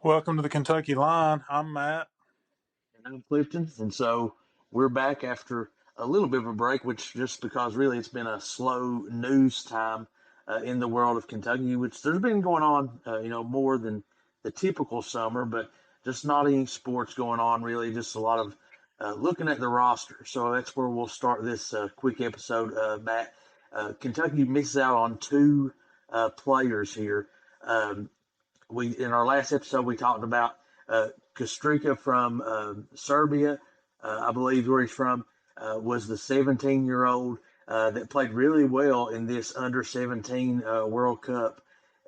Welcome to the Kentucky Line. I'm Matt. And I'm Clifton. And so we're back after a little bit of a break, which just because really it's been a slow news time in the world of Kentucky, which there's been going on, more than the typical summer, but just not any sports going on really, just a lot of looking at the roster. So that's where we'll start this quick episode, Matt. Kentucky misses out on two players here. Um, we in our last episode we talked about Kostrika from Serbia, I believe where he's from, was the 17-year-old that played really well in this under 17 World Cup,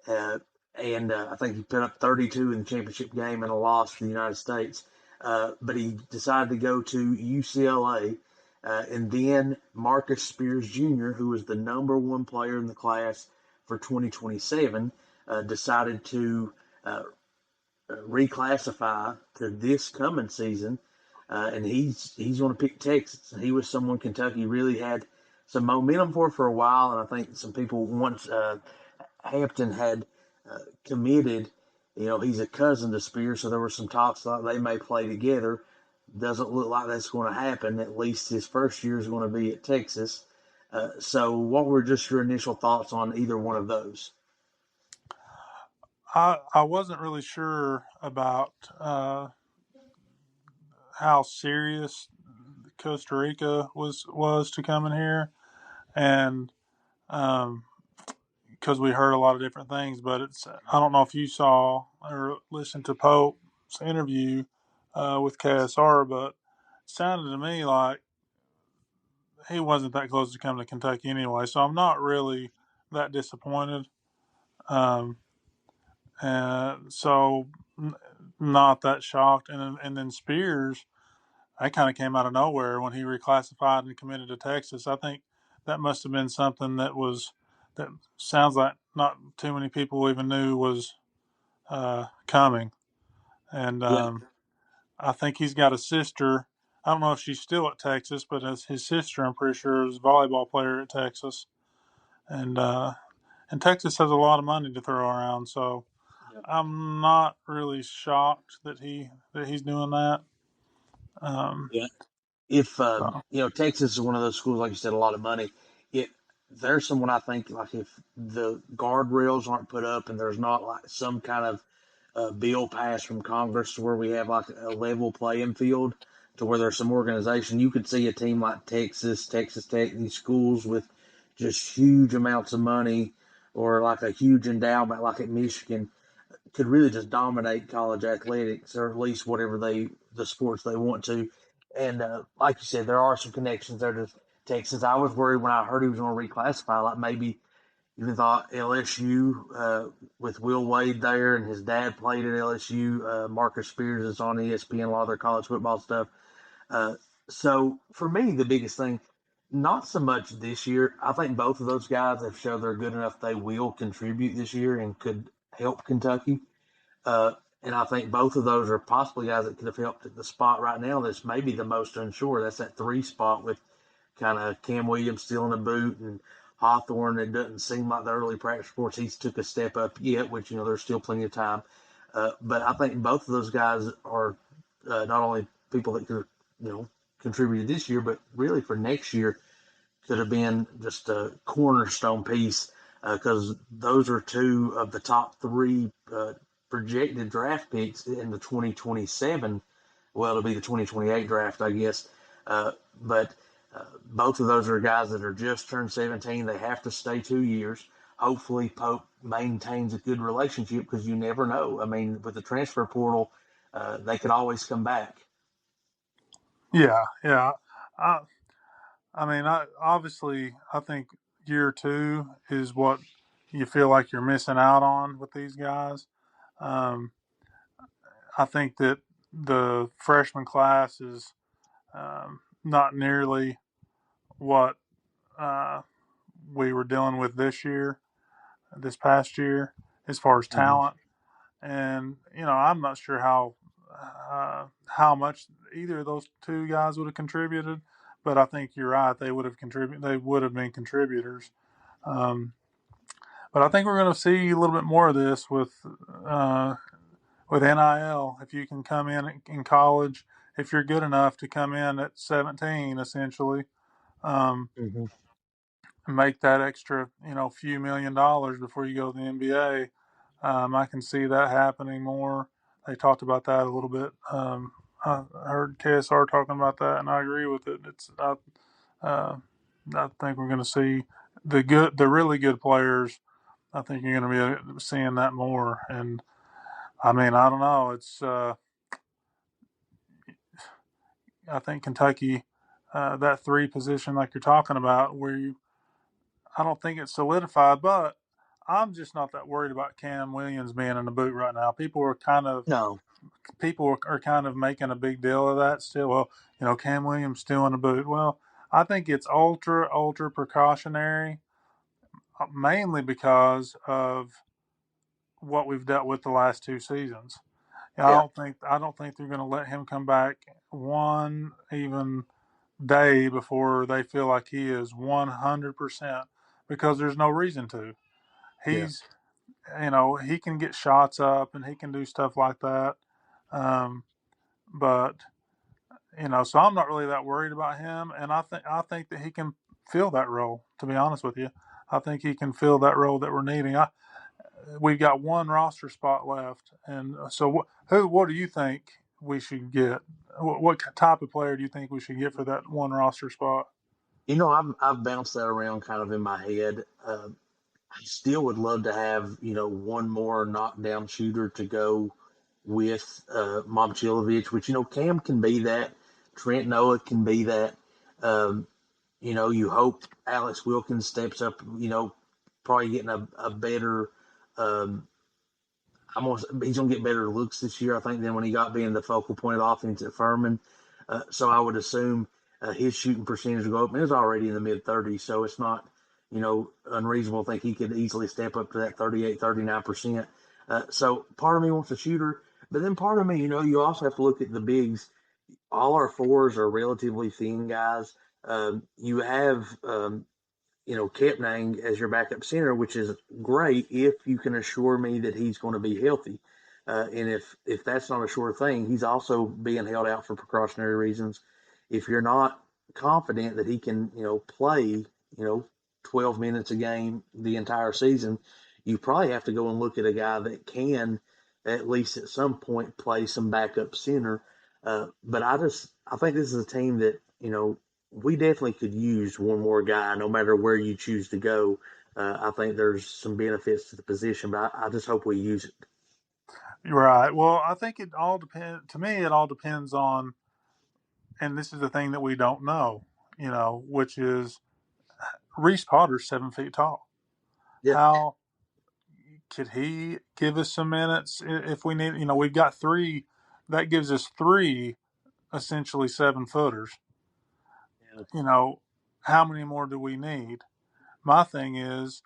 uh, and I think he put up 32 in the championship game and a loss for the United States. But he decided to go to UCLA. And then Marcus Spears Jr., who was the number one player in the class for 2027, decided to uh, reclassify to this coming season, and he's going to pick Texas. He was someone Kentucky really had some momentum for a while, and I think some people once Hampton had committed. He's a cousin to Spears, so there were some talks like they may play together. Doesn't look like that's going to happen. At least his first year is going to be at Texas. So, what were just your initial thoughts on either one of those? I wasn't really sure about how serious Costa Rica was to come in here, and because we heard a lot of different things. But I don't know if you saw or listened to Pope's interview with KSR, but it sounded to me like he wasn't that close to coming to Kentucky anyway. So I'm not really that disappointed. Um, And so, not that shocked. And then Spears, that kind of came out of nowhere when he reclassified and committed to Texas. I think that must have been something that sounds like not too many people even knew was coming. And Yeah, I think he's got a sister. I don't know if she's still at Texas, but as his sister, I'm pretty sure, is a volleyball player at Texas. And and Texas has a lot of money to throw around, so yeah, I'm not really shocked that he's doing that. Um, yeah. If so Texas is one of those schools, like you said, a lot of money. It There's someone I think like if the guardrails aren't put up and there's not like some kind of bill passed from Congress to where we have like a level playing field to where there's some organization, you could see a team like Texas, Texas Tech, these schools with just huge amounts of money or like a huge endowment like at Michigan could really just dominate college athletics or at least whatever the sports they want to. And like you said, there are some connections there to Texas. I was worried when I heard he was going to reclassify, like maybe even thought LSU with Will Wade there and his dad played at LSU. Marcus Spears is on ESPN, a lot of their college football stuff. Uh, so for me, the biggest thing, not so much this year. I think both of those guys have shown they're good enough they will contribute this year and could help Kentucky. Uh, and I think both of those are possibly guys that could have helped at the spot right now that's maybe the most unsure. That's that three spot with kind of Cam Williams still in the boot and Hawthorne. It doesn't seem like the early practice reports he's took a step up yet, which, there's still plenty of time. But I think both of those guys are not only people that could, you know, contributed this year, but really for next year could have been just a cornerstone piece because those are two of the top three projected draft picks in the 2027. Well, it'll be the 2028 draft, I guess. But both of those are guys that are just turned 17. They have to stay 2 years. Hopefully, Pope maintains a good relationship because you never know. I mean, with the transfer portal, they could always come back. yeah, yeah. I I mean, I think year two is what you feel like you're missing out on with these guys. Um, I think that the freshman class is not nearly what uh, we were dealing with this past year, as far as Mm-hmm. talent. And I'm not sure how much either of those two guys would have contributed, but I think you're right. They would have contributed. They would have been contributors. Um, but I think we're going to see a little bit more of this uh, with NIL, if you can come in college, if you're good enough to come in at 17, essentially, um, Hmm. make that extra, few $1 million before you go to the NBA. I can see that happening more. They talked about that a little bit. I heard KSR talking about that, and I agree with it. Uh, I think we're going to see the really good players. I think you're going to be seeing that more. And I mean, I don't know. I think Kentucky, that three position like you're talking about, I don't think it's solidified, but I'm just not that worried about Cam Williams being in the boot right now. No, People are kind of making a big deal of that still. Well, Cam Williams still in the boot. Well, I think it's ultra precautionary, mainly because of what we've dealt with the last two seasons. yeah, I don't think they're going to let him come back one even day before they feel like he is 100% because there's no reason to. yeah. He's he can get shots up and he can do stuff like that. Um, but so I'm not really that worried about him, and I think that he can fill that role. To be honest with you, I think he can fill that role that we're needing. We've got one roster spot left, and so what do you think we should get? What type of player do you think we should get for that one roster spot? I've bounced that around kind of in my head. I still would love to have one more knockdown shooter to go with Momchilovich, which Cam can be that, Trent Noah can be that. Um, you hope Alex Wilkins steps up. Probably getting a better. Um, he's gonna get better looks this year, I think, than when he got being the focal point of offense at Furman. So I would assume his shooting percentage will go up. And it's already in the mid 30s, so it's not unreasonable to think he could easily step up to that 38, 39%. So part of me wants a shooter, but then part of me, you also have to look at the bigs. All our fours are relatively thin guys. You have Kepnang as your backup center, which is great if you can assure me that he's going to be healthy. And if that's not a sure thing, he's also being held out for precautionary reasons. If you're not confident that he can, play, 12 minutes a game the entire season, you probably have to go and look at a guy that can, at least at some point, play some backup center. But I think this is a team that, we definitely could use one more guy, no matter where you choose to go. I think there's some benefits to the position, but I just hope we use it. Right. Well, I think it all depends. To me, it all depends on, and this is the thing that we don't know, which is Reese Potter's 7 feet tall. Yeah, How could he give us some minutes if we need? We've got three. That gives us three essentially 7 footers. yeah. You know, how many more do we need? My thing is,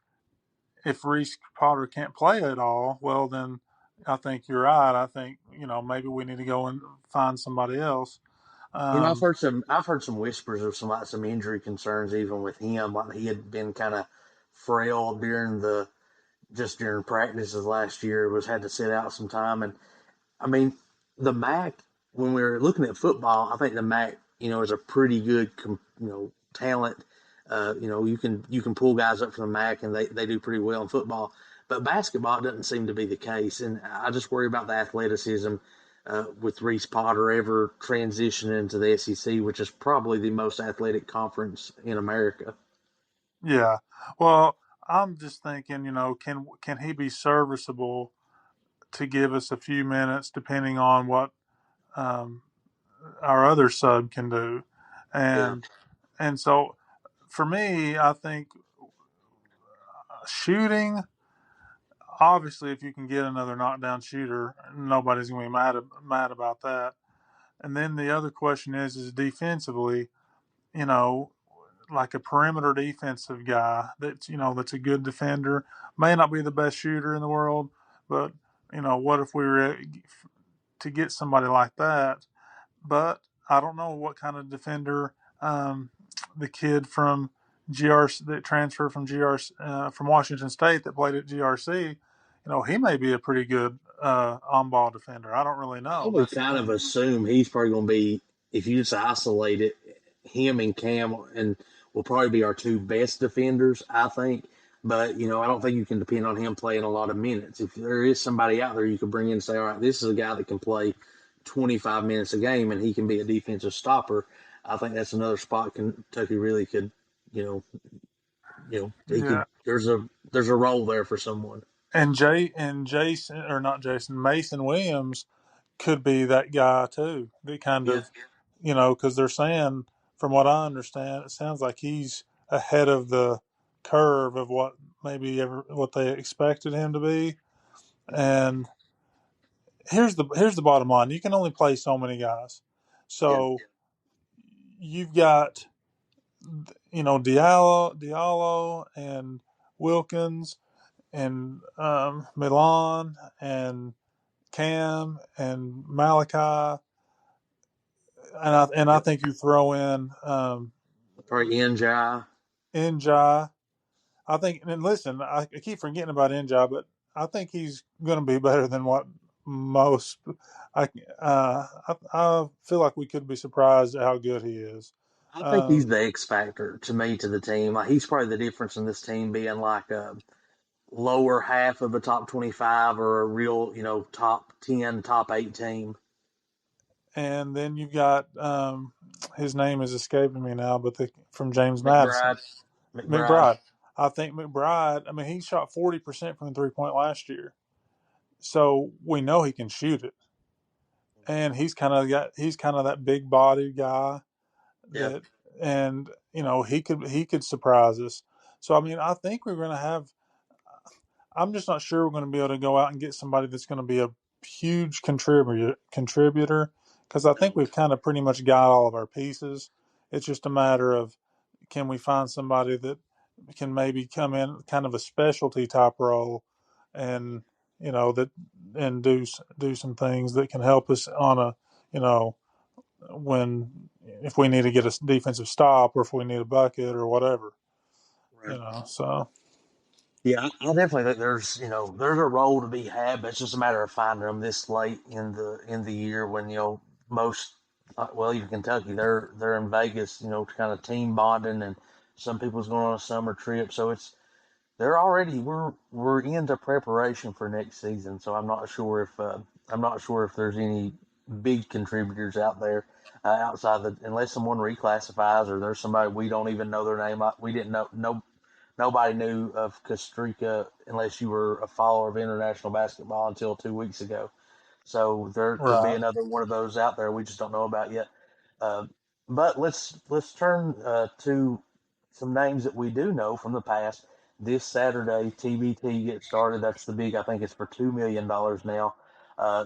if Reese Potter can't play at all, well then, I think you're right. I think maybe we need to go and find somebody else. I've Um, heard some whispers of some injury concerns even with him. Like he had been kind of frail during practices last year. Was had to sit out some time, and I mean, the MAC, when we're looking at football, I think the MAC, is a pretty good, talent. You can pull guys up from the MAC, and they do pretty well in football. But basketball doesn't seem to be the case, and I just worry about the athleticism with Reese Potter ever transitioning into the SEC, which is probably the most athletic conference in America. yeah. Well, I'm just thinking, can he be serviceable to give us a few minutes, depending on what um, our other sub can do, Yeah, and so for me, I think shooting. Obviously, if you can get another knockdown shooter, nobody's going to be mad about that. And then the other question is defensively, you know, like a perimeter defensive guy that's a good defender, may not be the best shooter in the world, but what if we were to get somebody like that? But I don't know what kind of defender the kid from GRC that transferred from GRC from Washington State that played at GRC. He may be a pretty good on ball defender? I don't really I know. would That's the kind of thing. assume he's probably going to be, if you just isolate it, him and Cam and will probably be our two best defenders, I think. But, I don't think you can depend on him playing a lot of minutes. If there is somebody out there you could bring in and say, all right, this is a guy that can play 25 minutes a game and he can be a defensive stopper, I think that's another spot Kentucky really could, you know, he Yeah, could, there's a role there for someone. and Jason, or not Jason, Mason Williams could be that guy too. The kind Yeah. of, because they're saying, from what I understand, it sounds like he's ahead of the curve of what what they expected him to be. And here's the bottom line: you can only play so many guys. Yeah. So you've got, Diallo and Wilkins and Milan and Cam and Malachi, and I Yep. think you throw in Probably NJ. Njai. I think, and listen, I keep forgetting about Njai, but I think he's going to be better than what most. I feel like we could be surprised at how good he is. I think he's Um, the X factor to me to the team. Like he's probably the difference in this team being like a lower half of a top 25 or a real, top 10, top 8 team. and then you've got his name is escaping me now, but from James Madison, McBride, McBride, McBride. I think McBride. I mean, he shot 40% from the 3 point last year, so we know he can shoot it. And he's kind of that big bodied guy yeah, that, and he could surprise us. So I mean, I think we're going to have. I'm just not sure we're going to be able to go out and get somebody that's going to be a huge contributor, because I think no, we've kind of pretty much got all of our pieces. It's just a matter of, can we find somebody that can maybe come in kind of a specialty type role, and that, and do some things that can help us on a, you know when, if we need to get a defensive stop, or if we need a bucket or whatever. right. So Yeah, I definitely think there's a role to be had, but it's just a matter of finding them this late in the year when most well even Kentucky they're in Vegas kind of team bonding and some people's going on a summer trip, so they're already we're into preparation for next season. So I'm not sure if there's any big contributors out there outside unless someone reclassifies or there's somebody we don't even know their name. We didn't know no nobody knew of Costa unless you were a follower of international basketball until 2 weeks ago. So there could be right. another one of those out there we just don't know about yet. Uh, but let's turn to some names that we do know from the past. This Saturday, TBT gets started. That's the big. I think it's for $2 million now. Uh,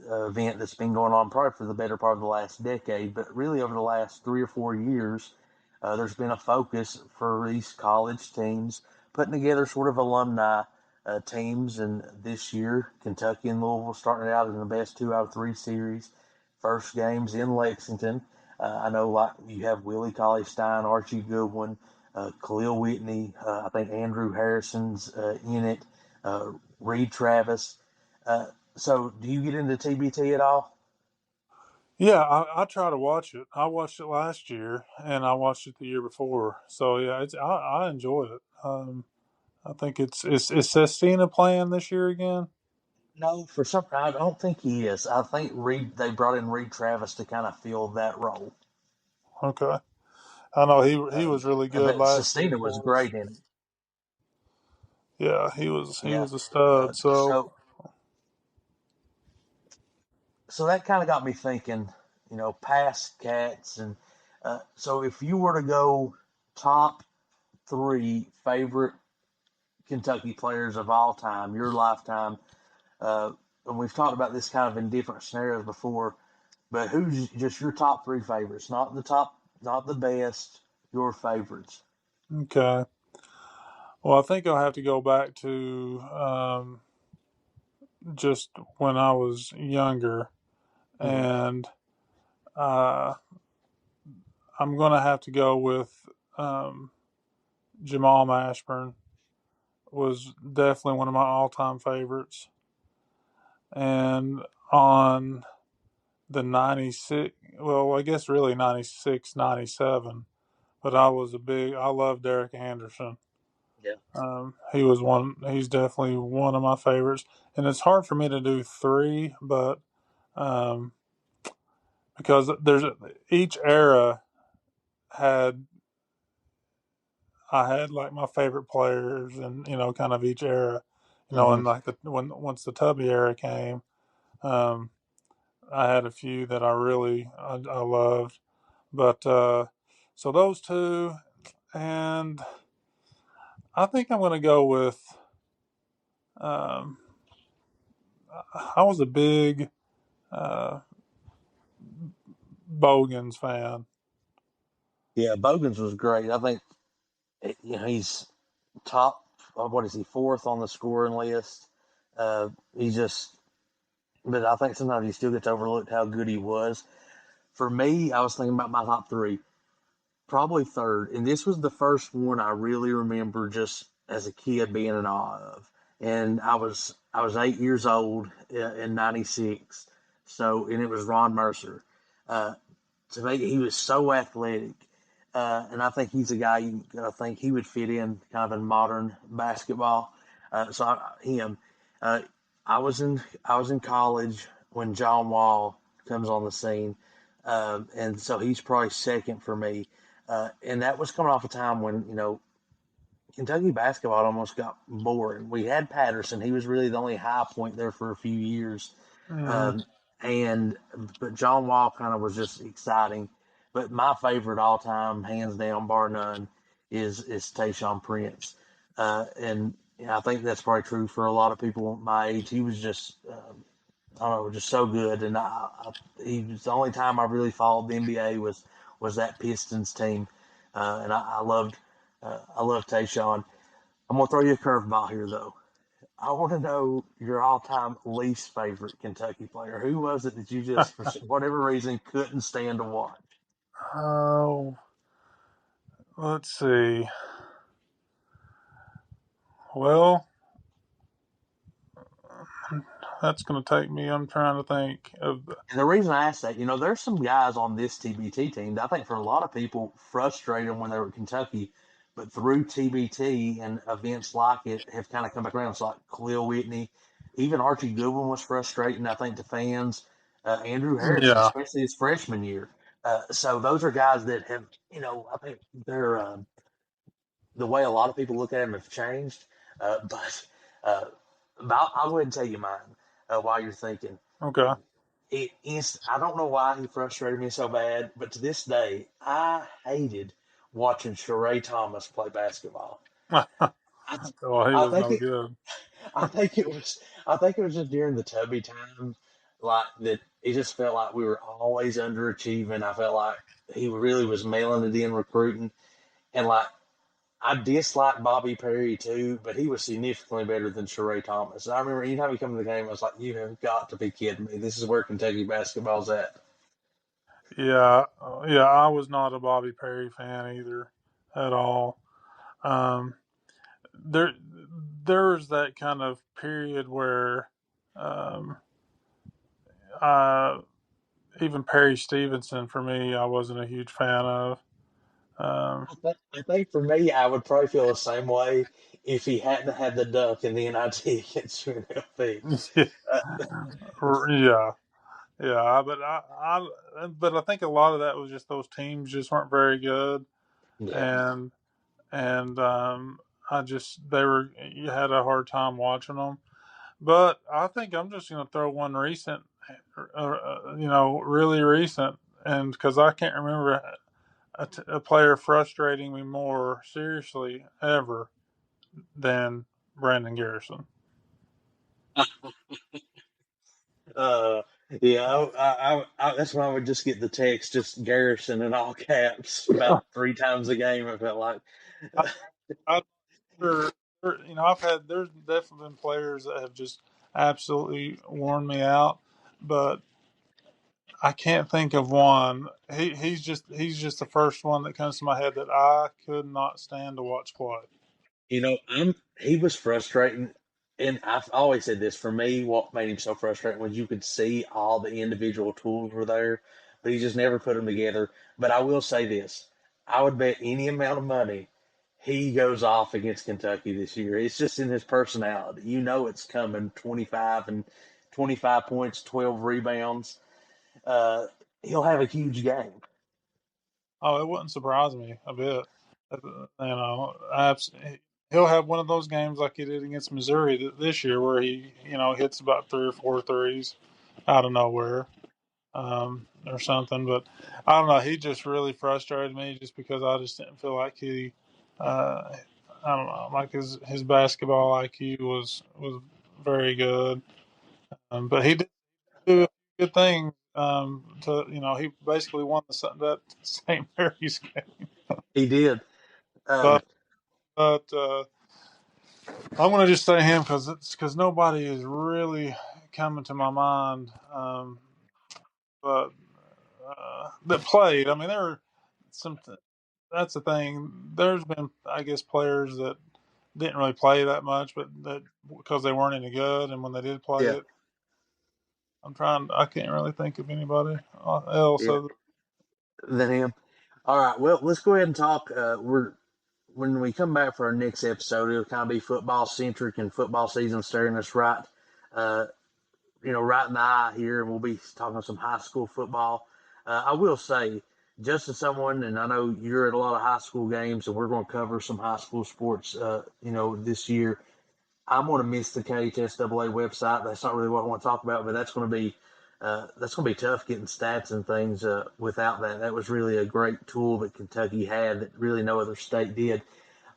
Event that's been going on probably for the better part of the last decade, but really over the last 3 or 4 years, there's been a focus for these college teams putting together sort of alumni teams. And this year, Kentucky and Louisville starting out in the best 2 out of 3 series. First games in Lexington. I know like you have Willie Cauley Stein, Archie Goodwin, Khalil Whitney. I think Andrew Harrison's in it. Reed Travis. Uh, so, do you get into TBT at all? Yeah, I try to watch it. I watched it last year, and I watched it the year before. So yeah, I enjoy it. I think it's Sestina playing this year again. No, for some, I don't think he is. I think they brought in Reed Travis to kind of fill that role. Okay, I know he was really good But last year Sestina was for us. great in it. Yeah, he Yeah. was a stud. So So that kind of got me thinking, past cats, and so if you were to go top 3 favorite Kentucky players of all time, your lifetime, and we've talked about this kind of in different scenarios before, but who's just your top 3 favorites? Not the top, not the best, your favorites. okay, well I think I'll have to go back to just when I was younger, Hmm. and uh, I'm gonna have to go with um, Jamal Mashburn. Was definitely one of my all time favorites. and on the 96, well, I guess really 96, 97. But I love Derek Anderson. Yeah. He's definitely one of my favorites. And it's hard for me to do three, but um, because each era had, I had like my favorite players and, kind of each era, Hmm. and like once the Tubby era came, um, I had a few that I loved. But so those two, and I think I'm going to go with. Um, I was a big uh, Bogans fan. Yeah, Bogans was great. I think he's top. What is he? Fourth on the scoring list. He just, but I think sometimes he still gets overlooked how good he was. For me, I was thinking about my top three. Probably third, and this was the first one I really remember just as a kid being in awe of. And I was 8 years old in '96, so and it was Ron Mercer. Uh, to me, he was so athletic, and I think he's a guy I think he would fit in kind of in modern basketball. Him, uh, I was in college when John Wall comes on the scene, and so he's probably second for me. And that was coming off a time when Kentucky basketball almost got boring. We had Patterson; he was really the only high point there for a few years, Hmm. um, and but John Wall kind of was just exciting. But my favorite all time, hands down, bar none, is Tayshaun Prince, and I think that's probably true for a lot of people my age. He was just I don't know, just so good. And he was the only time I really followed the NBA was that Pistons team, and I loved Tayshaun. I'm gonna throw you a curveball here though. I want to know your all-time least favorite Kentucky player. Who was it that you just, for whatever reason, couldn't stand to watch? Oh, let's see. Well, that's going to take me. I'm trying to think of. And the reason I ask that, there's some guys on this TBT team that I think for a lot of people frustrated them when they were at Kentucky, but through TBT and events like it have kind of come back around. It's like Khalil Whitney, even Archie Goodwin was frustrating, I think, to fans. Andrew Harrison, Yeah. especially his freshman year. So those are guys that have, I think they're the way a lot of people look at him have changed. But uh, I'll go ahead and tell you mine while you're thinking. Okay. I don't know why he frustrated me so bad, but to this day, I hated watching Sheree Thomas play basketball. I, Well, he I was think no it, good. I think it was just during the Tubby time, like that. It just felt like we were always underachieving. I felt like he really was mailing it in recruiting, and like I dislike Bobby Perry too, but he was significantly better than Sheree Thomas. I remember anytime he come to the game, I was like, "You have got to be kidding me! This is where Kentucky basketball's at." Yeah. Yeah. I was not a Bobby Perry fan either, at all. Um, there, there's that kind of period where, um, uh, even Perry Stevenson for me, I wasn't a huge fan of. Um, I think for me, I would probably feel the same way if he hadn't had the duck in the NIT against UNLV. Uh, yeah. Yeah, but I think a lot of that was just those teams just weren't very good, yeah. and I just they were you had a hard time watching them. But I think I'm just going to throw one recent, really recent, and because I can't remember a player frustrating me more seriously ever than Brandon Garrison. Uh, yeah, that's why I would just get the text, just Garrison in all caps, about three times a game. I felt like. I, I Sure, I've had there's definitely been players that have just absolutely worn me out, but I can't think of one. He's just the first one that comes to my head that I could not stand to watch play. He was frustrating, and I've always said this, for me, what made him so frustrating was you could see all the individual tools were there, but he just never put them together. But I will say this, I would bet any amount of money he goes off against Kentucky this year. It's just in his personality. You know it's coming. 25 points, 12 rebounds. Uh, he'll have a huge game. Oh, it wouldn't surprise me a bit. Abs- he'll have one of those games like he did against Missouri this year, where he, hits about three or four threes out of nowhere, or something. But I don't know. He just really frustrated me just because I just didn't feel like he, uh, I don't know, like his basketball IQ was very good. But he did do a good thing. He basically won that St. Mary's game. He did. But Um, but I'm gonna just say him because nobody is really coming to my mind. But that played. I mean, there were some. That's the thing. There's been, I guess, players that didn't really play that much, but that because they weren't any good, and when they did play yeah, it, I'm trying. I can't really think of anybody else. yeah. Than him. All right. Well, let's go ahead and talk. We're When we come back for our next episode, it'll kind of be football centric and football season staring us uh, right in the eye here, and we'll be talking some high school football. I will say, just as someone, and I know you're at a lot of high school games, and we're going to cover some high school sports, this year. I'm going to miss the KHSAA website. That's not really what I want to talk about, but that's going to be tough getting stats and things without that. That was really a great tool that Kentucky had that really no other state did.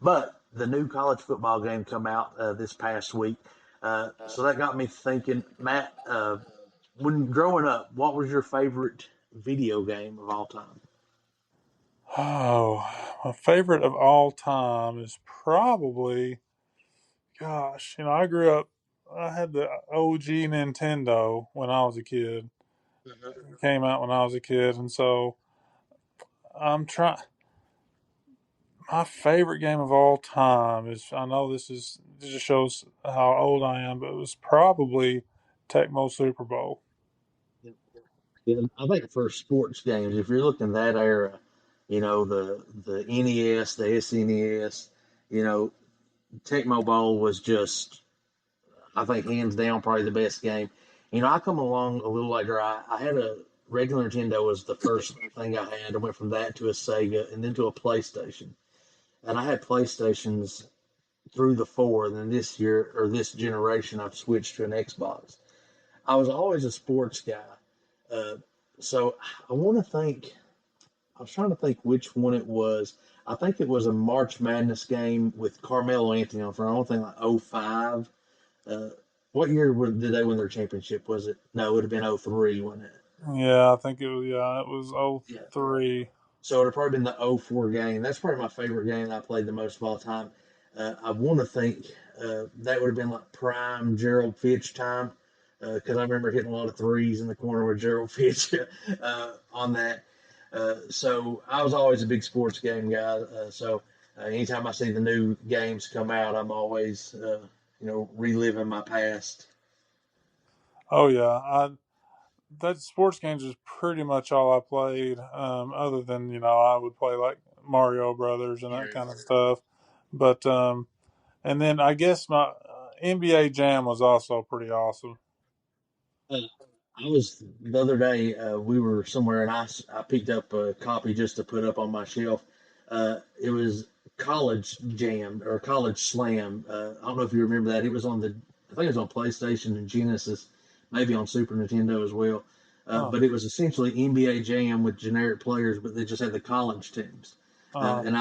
But the new college football game come out this past week, so that got me thinking, Matt. When growing up, what was your favorite video game of all time? Oh, my favorite of all time is probably, gosh, I grew up. I had the OG Nintendo when I was a kid. It came out when I was a kid, and so I'm trying. My favorite game of all time is. I know this just shows how old I am, but it was probably Tecmo Super Bowl. Yeah, I think for sports games, if you're looking that era, the NES, the SNES, you know, Tecmo Bowl was just, I think, hands down, probably the best game. I come along a little later. I had a regular Nintendo was the first thing I had. I went from that to a Sega and then to a PlayStation. And I had PlayStations through the four. And then this year or this generation, I've switched to an Xbox. I was always a sports guy. Uh, so I want to think. I was trying to think which one it was. I think it was a March Madness game with Carmelo Anthony on front. I don't think like '05. Uh, what year did they win their championship? Was it? No, it would have been '03, wasn't it? Yeah, I think it was. Yeah, it was Yeah. '03. So it would have probably been the '04 game. That's probably my favorite game that I played the most of all time. I want to think that would have been like prime Gerald Fitch time because I remember hitting a lot of threes in the corner with Gerald Fitch on that. So I was always a big sports game guy. So anytime I see the new games come out, I'm always reliving my past. Oh yeah, that sports games is pretty much all I played. Other than I would play like Mario Brothers and that kind of stuff. But and then I guess my NBA Jam was also pretty awesome. Uh, I was the other day. We were somewhere, and I picked up a copy just to put up on my shelf. It was College Jam or College Slam. I don't know if you remember that. It was on I think it was on PlayStation and Genesis, maybe on Super Nintendo as well. Oh, But it was essentially NBA Jam with generic players, but they just had the college teams. uh, And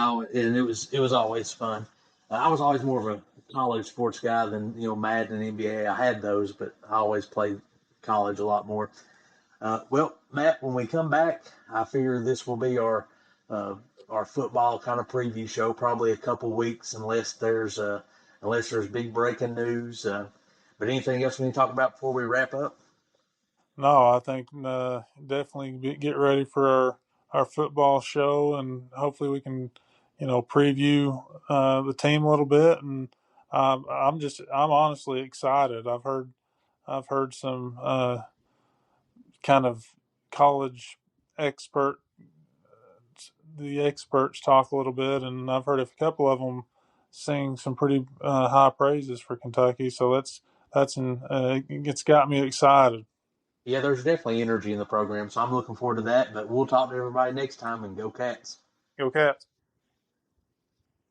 it was always fun. I was always more of a college sports guy than Madden and NBA. I had those, but I always played college a lot more. Well, Matt, when we come back, I figure this will be uh, our football kind of preview show. Probably a couple weeks, unless there's big breaking news. But anything else we need to talk about before we wrap up? no, I think definitely get ready for our football show, and hopefully we can preview the team a little bit, and I'm honestly excited. I've heard some kind of college expert the experts talk a little bit, and I've heard a couple of them sing some pretty high praises for Kentucky. So it's got me excited. Yeah, there's definitely energy in the program, so I'm looking forward to that. But we'll talk to everybody next time and go Cats. Go Cats!